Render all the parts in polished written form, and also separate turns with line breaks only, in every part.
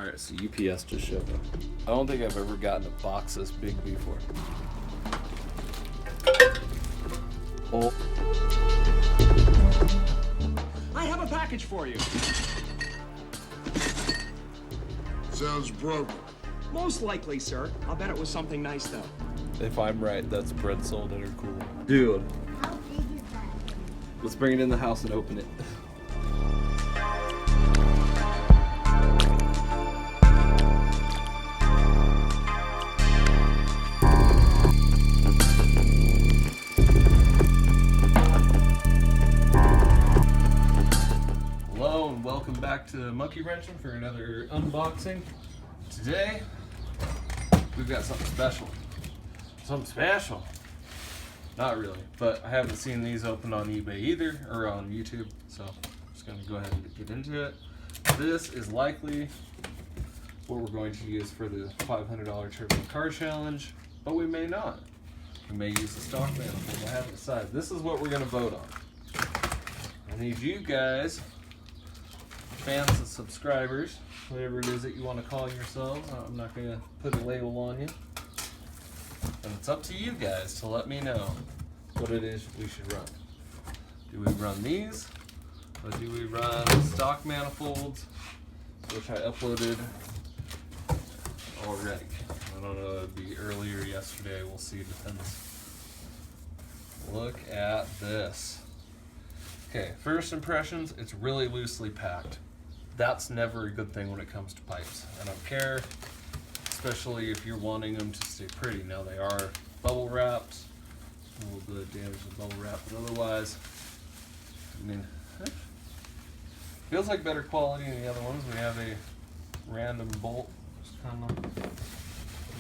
Alright, so UPS just showed up. I don't think I've ever gotten a box this big before. Oh.
I have a package for you.
Sounds broken.
Most likely, sir. I'll bet it was something nice, though.
If I'm right, that's bread sold in her cooler. Dude.
How big is that?
Let's bring it in the house and open it. Hello and welcome back to Monkey Wrenching for another unboxing. Today, we've got something special. Something special. Not really, but I haven't seen these open on eBay either, or on YouTube, so I'm just gonna go ahead and get into it. This is likely what we're going to use for the $500 Turbo Car Challenge, but we may not. We may use the stock manifold. I haven't decided. This is what we're gonna vote on. I need you guys, fans and subscribers, whatever it is that you want to call yourselves. I'm not going to put a label on you. And it's up to you guys to let me know what it is we should run. Do we run these? Or do we run stock manifolds, which I uploaded already? I don't know, it'd be earlier yesterday. We'll see, depends. Look at this. Okay, first impressions, it's really loosely packed. That's never a good thing when it comes to pipes. I don't care, especially if you're wanting them to stay pretty. Now they are bubble wrapped, a little bit of damage to bubble wrap, but otherwise, I mean, feels like better quality than the other ones. We have a random bolt just kind of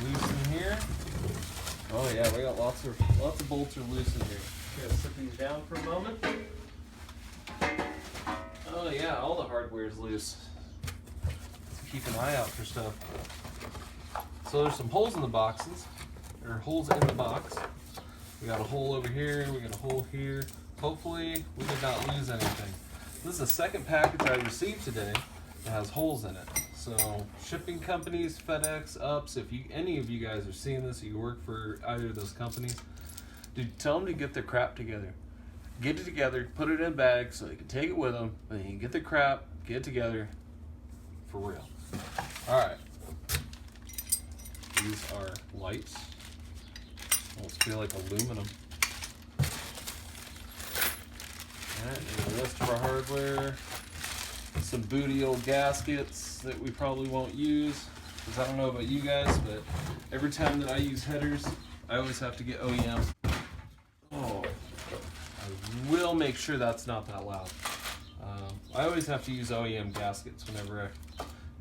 loose in here. Oh yeah, we got lots of bolts are loose in here. Okay, set these down for a moment. Oh yeah, all the hardware is loose. Let's keep an eye out for stuff. So there's some holes in the boxes, or holes in the box. We got a hole over here, we got a hole here. Hopefully we did not lose anything. This is the second package I received today that has holes in it. So shipping companies, FedEx, UPS, if any of you guys are seeing this, you work for either of those companies, dude, tell them to get their crap together. Get it together, put it in a bag so they can take it with them, and then you can get the crap, get it together, for real. Alright. These are lights. Almost feel like aluminum. Alright, and the rest of our hardware. Some booty old gaskets that we probably won't use, because I don't know about you guys, but every time that I use headers, I always have to get OEM. Oh. I will make sure that's not that loud. I always have to use OEM gaskets whenever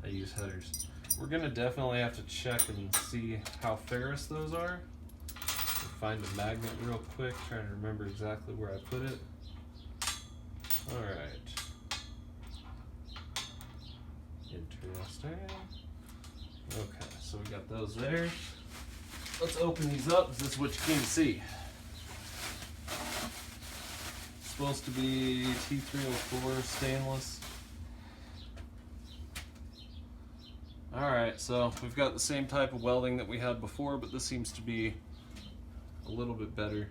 I use headers. We're going to definitely have to check and see how ferrous those are. Find a magnet real quick, trying to remember exactly where I put it. Alright. Interesting. Okay, so we got those there. Let's open these up. This is what you can see. Supposed to be T304 stainless. Alright, so we've got the same type of welding that we had before, but this seems to be a little bit better.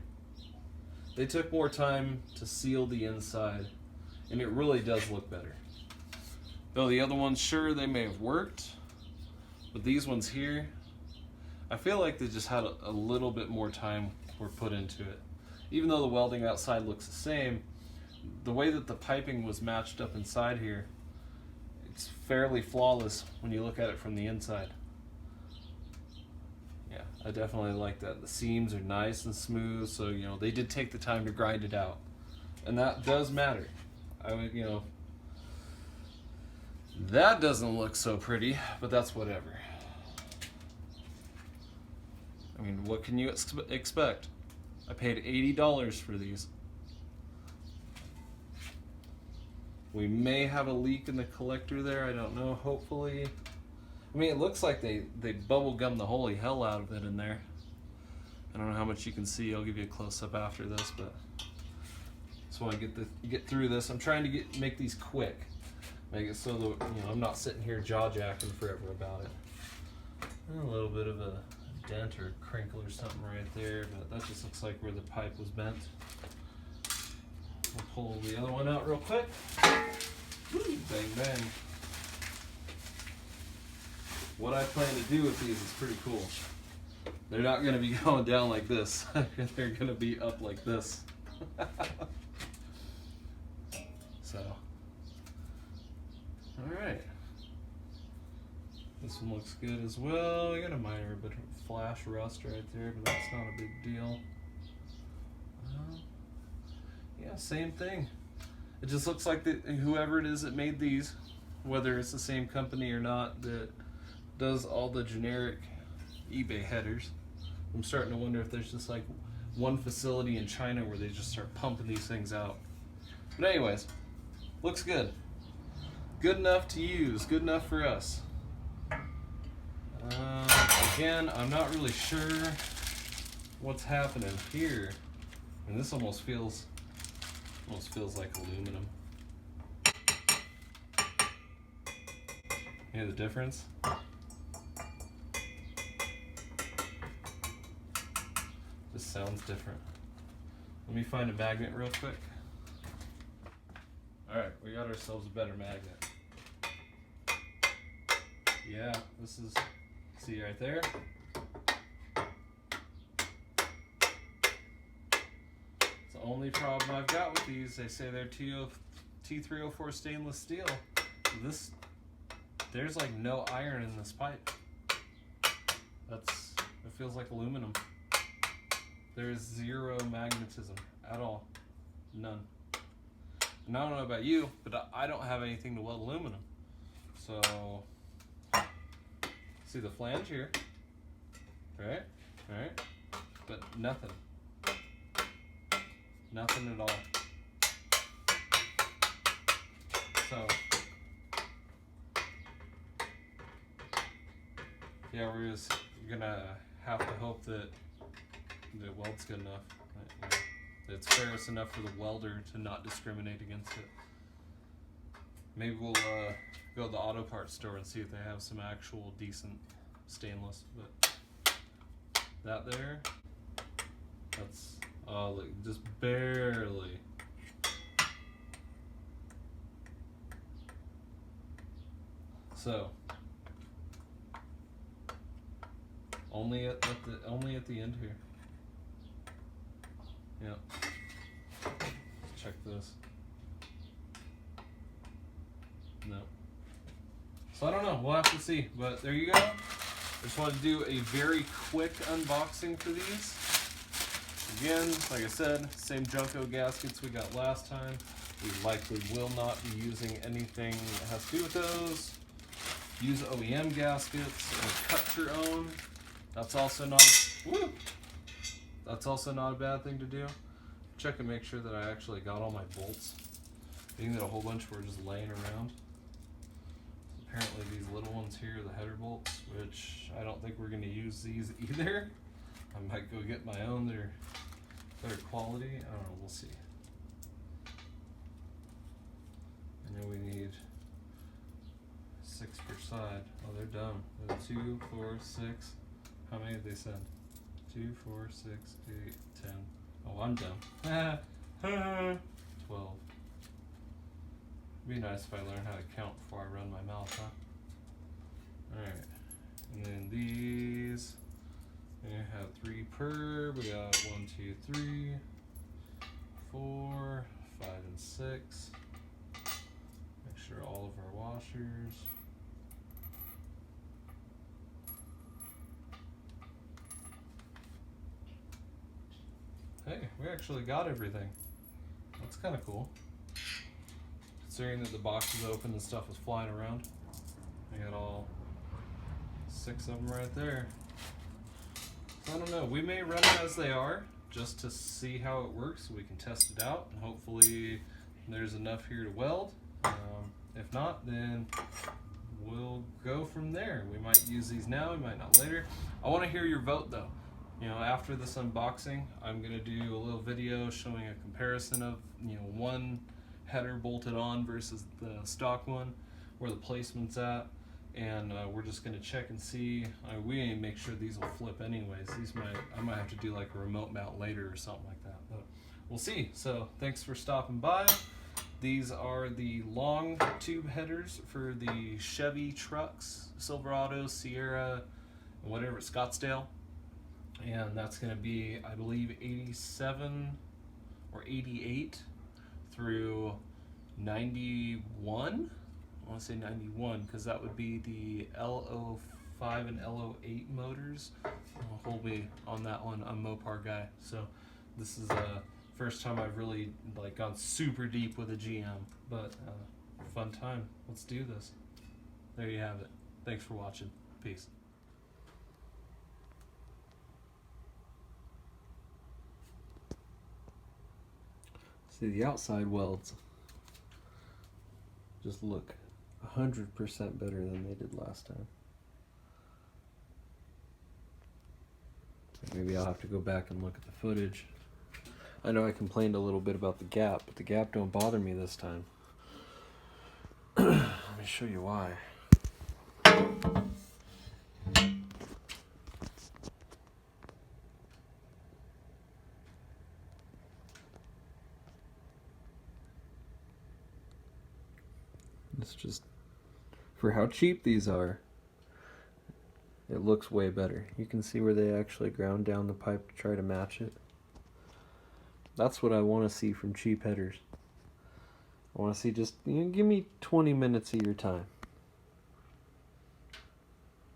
They took more time to seal the inside, and it really does look better. Though the other ones, sure, they may have worked, but these ones here, I feel like they just had a little bit more time were put into it. Even though the welding outside looks the same, the way that the piping was matched up inside here, it's fairly flawless when you look at it from the inside. Yeah, I definitely like that. The seams are nice and smooth, so you know they did take the time to grind it out, and that does matter. I would, you know, that doesn't look so pretty, but that's whatever. I mean, what can you expect? I paid $80 for these. We may have a leak in the collector there, I don't know, hopefully. I mean, it looks like they bubble gummed the holy hell out of it in there. I don't know how much you can see, I'll give you a close-up after this, but just want to get through this. I'm trying to make these quick. Make it so that, you know, I'm not sitting here jaw-jacking forever about it. And a little bit of a dent or a crinkle or something right there, but that just looks like where the pipe was bent. We'll pull the other one out real quick. Bang, bang. What I plan to do with these is pretty cool. They're not going to be going down like this. They're going to be up like this. So, alright. This one looks good as well. I got a minor bit of flash rust right there, but that's not a big deal. Yeah, same thing. It just looks like that whoever it is that made these, whether it's the same company or not, that does all the generic eBay headers. I'm starting to wonder if there's just like one facility in China where they just start pumping these things out. But anyways, looks good. Good enough to use, good enough for us. Again, I'm not really sure what's happening here. And this almost feels like aluminum. You hear the difference? Just sounds different. Let me find a magnet real quick. Alright, we got ourselves a better magnet. Yeah, this is, see right there? It's the only problem I've got with these. They say they're T304 stainless steel. There's like no iron in this pipe. It feels like aluminum. There's zero magnetism at all. None. And I don't know about you, but I don't have anything to weld aluminum. So, see the flange here, right? Right? But nothing. Nothing at all. So, yeah, we're just gonna have to hope that the weld's good enough. You know, it's ferrous enough for the welder to not discriminate against it. Maybe we'll go to the auto parts store and see if they have some actual decent stainless. But that there, that's like just barely. So only at the end here. Yeah. Let's check this. No. So I don't know. We'll have to see. But there you go. I just wanted to do a very quick unboxing for these. Again, like I said, same Junko gaskets we got last time. We likely will not be using anything that has to do with those. Use OEM gaskets or cut your own. That's also not a bad thing to do. Check and make sure that I actually got all my bolts. I think that a whole bunch were just laying around. Apparently these little ones here are the header bolts, which I don't think we're going to use these either. I might go get my own that are better quality. I don't know, we'll see. I know we need 6 per side. Oh, they're dumb. 2, 4, 6. How many did they send? 2, 4, 6, 8, 10. Oh, I'm dumb. 12. It'd be nice if I learned how to count before I run my mouth, huh? Alright. And then these. We have 3 per. We got 1, 2, 3, 4, 5, and 6. Make sure all of our washers. Hey, we actually got everything. That's kind of cool. Considering that the box was open and stuff was flying around. I got all 6 of them right there. So I don't know, we may run them as they are just to see how it works so we can test it out, and hopefully there's enough here to weld. If not, then we'll go from there. We might use these now, we might not later. I want to hear your vote though. You know, after this unboxing, I'm going to do a little video showing a comparison of, you know, one header bolted on versus the stock one, where the placement's at. And we're just gonna check and see. We didn't make sure these will flip anyways. I might have to do like a remote mount later or something like that, but we'll see. So thanks for stopping by. These are the long tube headers for the Chevy trucks, Silverado, Sierra, whatever, Scottsdale. And that's gonna be, I believe, 87 or 88 through 91. I want to say 91 because that would be the L05 and L08 motors. We'll be on that one. I'm a Mopar guy, so this is the first time I've really like gone super deep with a GM. But fun time. Let's do this. There you have it. Thanks for watching. Peace. See, the outside welds just look 100% better than they did last time. Maybe I'll have to go back and look at the footage. I know I complained a little bit about the gap, but the gap don't bother me this time. Let me show you why. It's just, for how cheap these are, it looks way better. You can see where they actually ground down the pipe to try to match it. That's what I want to see from cheap headers. I want to see just, give me 20 minutes of your time.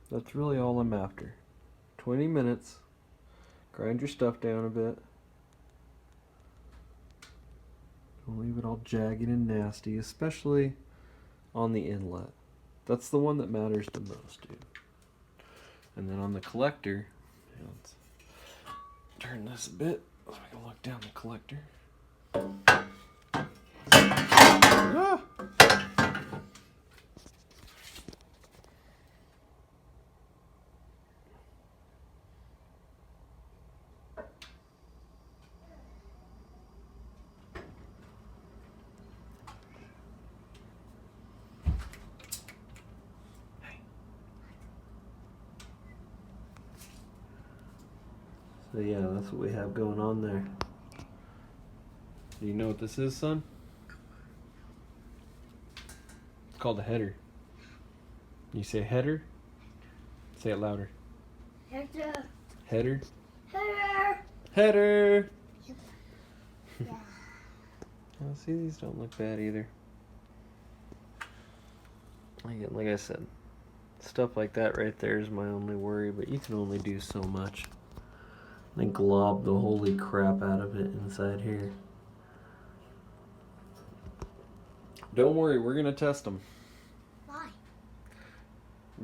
That's really all I'm after. 20 minutes, grind your stuff down a bit. Don't leave it all jagged and nasty, especially on the inlet. That's the one that matters the most, dude. And then on the collector, let's turn this a bit so we can look down the collector. Ah! So yeah, that's what we have going on there. Do you know what this is, son? It's called a header. You say header? Say it louder.
Header.
Header?
Header.
Header!
Yeah.
Oh, see, these don't look bad either. Again, like I said, stuff like that right there is my only worry, but you can only do so much. They glob the holy crap out of it inside here. Don't worry, we're going to test them.
Why?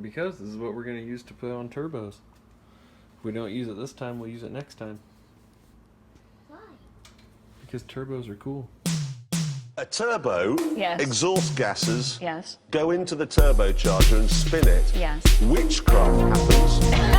Because this is what we're going to use to put on turbos. If we don't use it this time, we'll use it next time.
Why?
Because turbos are cool.
A turbo,
Yes.
exhaust gases
Yes.
go into the turbocharger and spin it.
Yes.
Witchcraft happens.